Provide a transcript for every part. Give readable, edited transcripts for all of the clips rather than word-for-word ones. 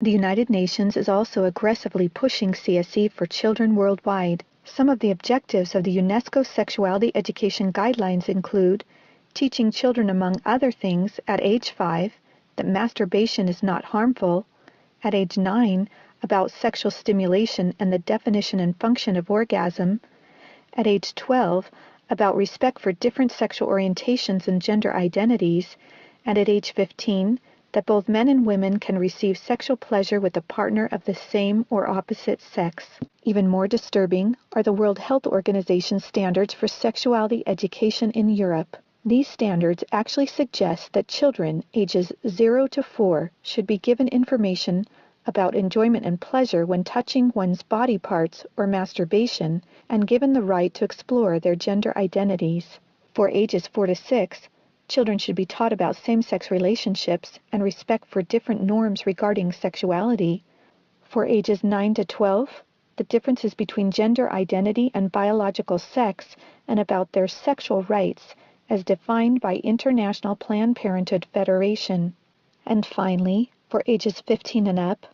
The United Nations is also aggressively pushing CSE for children worldwide. Some of the objectives of the UNESCO Sexuality Education Guidelines include teaching children, among other things, at age 5, that masturbation is not harmful, at age 9, about sexual stimulation and the definition and function of orgasm, at age 12, about respect for different sexual orientations and gender identities, and at age 15, that both men and women can receive sexual pleasure with a partner of the same or opposite sex. Even more disturbing are the World Health Organization standards for sexuality education in Europe. These standards actually suggest that children ages 0 to 4 should be given information about enjoyment and pleasure when touching one's body parts or masturbation, and given the right to explore their gender identities. For ages 4 to 6, children should be taught about same-sex relationships and respect for different norms regarding sexuality. For ages 9 to 12, the differences between gender identity and biological sex and about their sexual rights as defined by International Planned Parenthood Federation. And finally, for ages 15 and up,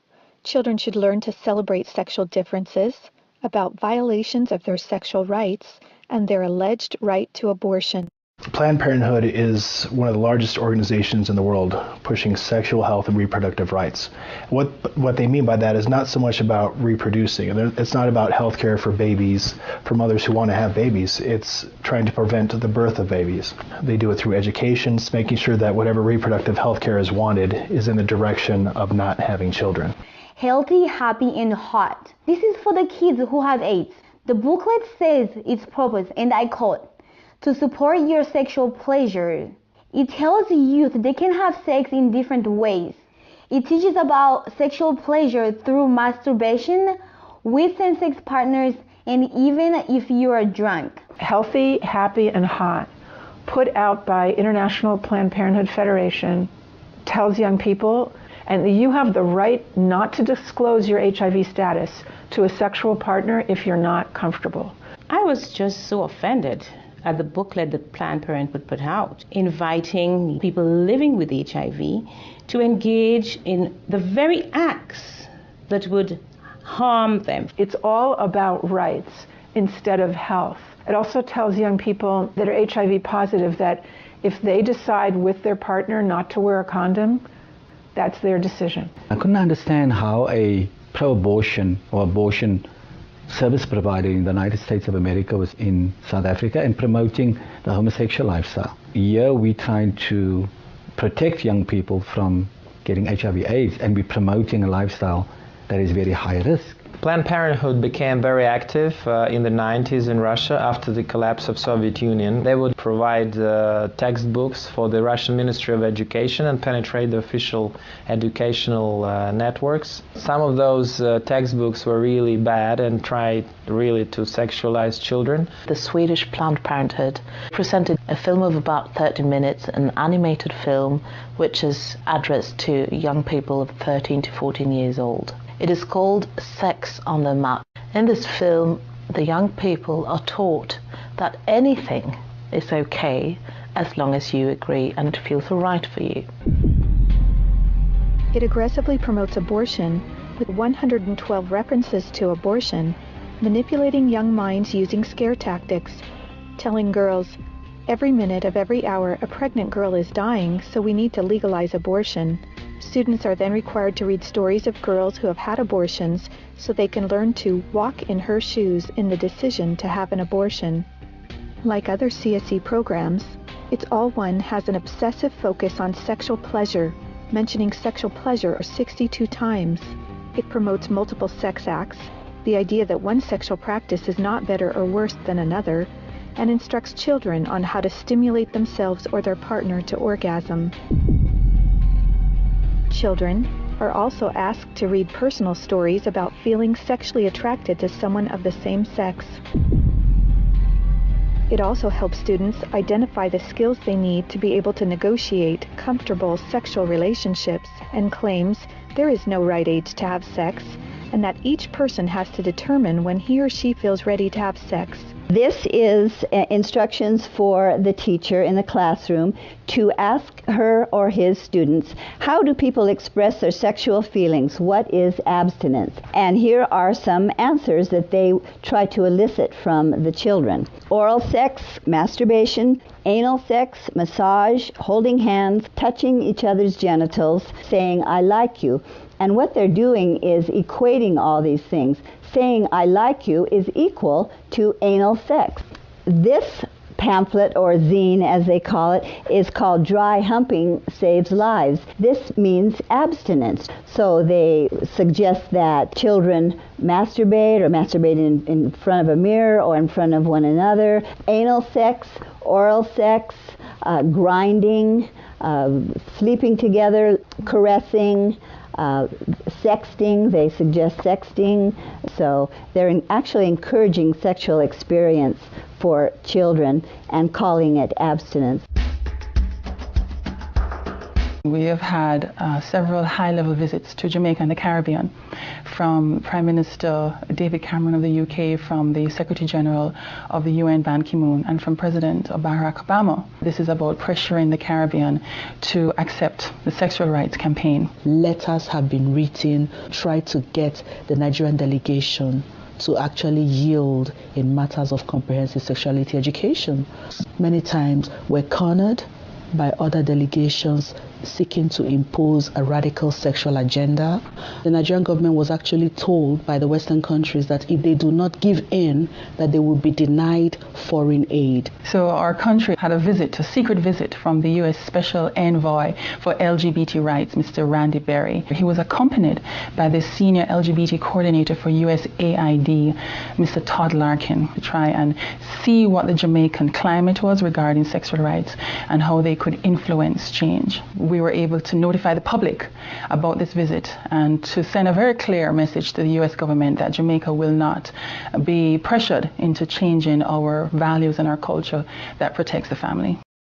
children should learn to celebrate sexual differences, about violations of their sexual rights, and their alleged right to abortion. Planned Parenthood is one of the largest organizations in the world pushing sexual health and reproductive rights. What they mean by that is not so much about reproducing. It's not about health care for babies, for mothers who want to have babies. It's trying to prevent the birth of babies. They do it through education, making sure that whatever reproductive health care is wanted is in the direction of not having children. Healthy, happy, and hot. This is for the kids who have AIDS. The booklet says its purpose, and I quote, to support your sexual pleasure. It tells youth they can have sex in different ways. It teaches about sexual pleasure through masturbation, with same-sex partners, and even if you are drunk. Healthy, Happy, and Hot, put out by International Planned Parenthood Federation, tells young people, and you have the right not to disclose your HIV status to a sexual partner if you're not comfortable. I was just so offended at the booklet that Planned Parenthood put out, inviting people living with HIV to engage in the very acts that would harm them. It's all about rights instead of health. It also tells young people that are HIV positive that if they decide with their partner not to wear a condom, that's their decision. I couldn't understand how a pro-abortion or abortion service provider in the United States of America was in South Africa and promoting the homosexual lifestyle. Here we're trying to protect young people from getting HIV/AIDS, and we're promoting a lifestyle that is very high risk. Planned Parenthood became very active in the 90s in Russia after the collapse of Soviet Union. They would provide textbooks for the Russian Ministry of Education and penetrate the official educational networks. Some of those textbooks were really bad and tried really to sexualize children. The Swedish Planned Parenthood presented a film of about 30 minutes, an animated film which is addressed to young people of 13 to 14 years old. It is called Sex on the Map. In this film, the young people are taught that anything is okay as long as you agree and it feels right for you. It aggressively promotes abortion with 112 references to abortion, manipulating young minds using scare tactics, telling girls, every minute of every hour a pregnant girl is dying, so we need to legalize abortion. Students are then required to read stories of girls who have had abortions so they can learn to walk in her shoes in the decision to have an abortion. Like other CSE programs, It's All One has an obsessive focus on sexual pleasure, mentioning sexual pleasure 62 times. It promotes multiple sex acts, the idea that one sexual practice is not better or worse than another, and instructs children on how to stimulate themselves or their partner to orgasm. Children are also asked to read personal stories about feeling sexually attracted to someone of the same sex. It also helps students identify the skills they need to be able to negotiate comfortable sexual relationships, and claims there is no right age to have sex, and that each person has to determine when he or she feels ready to have sex. This is instructions for the teacher in the classroom to ask her or his students, how do people express their sexual feelings? What is abstinence? And here are some answers that they try to elicit from the children. Oral sex, masturbation, anal sex, massage, holding hands, touching each other's genitals, saying, I like you. And what they're doing is equating all these things. Saying I like you is equal to anal sex. This pamphlet, or zine as they call it, is called Dry Humping Saves Lives. This means abstinence. So they suggest that children masturbate or masturbate in front of a mirror or in front of one another. Anal sex, oral sex, grinding, sleeping together, caressing, sexting. They suggest sexting. So they're actually encouraging sexual experience for children and calling it abstinence. We have had several high-level visits to Jamaica and the Caribbean from Prime Minister David Cameron of the UK, from the Secretary General of the UN Ban Ki-moon, and from President Barack Obama. This is about pressuring the Caribbean to accept the sexual rights campaign. Letters have been written, try to get the Nigerian delegation to actually yield in matters of comprehensive sexuality education. Many times we're cornered by other delegations seeking to impose a radical sexual agenda. The Nigerian government was actually told by the Western countries that if they do not give in, that they will be denied foreign aid. So our country had a secret visit from the U.S. Special Envoy for LGBT rights, Mr. Randy Berry. He was accompanied by the senior LGBT coordinator for USAID, Mr. Todd Larkin, to try and see what the Jamaican climate was regarding sexual rights and how they could influence change. We were able to notify the public about this visit and to send a very clear message to the U.S. government that Jamaica will not be pressured into changing our values and our culture that protects the family.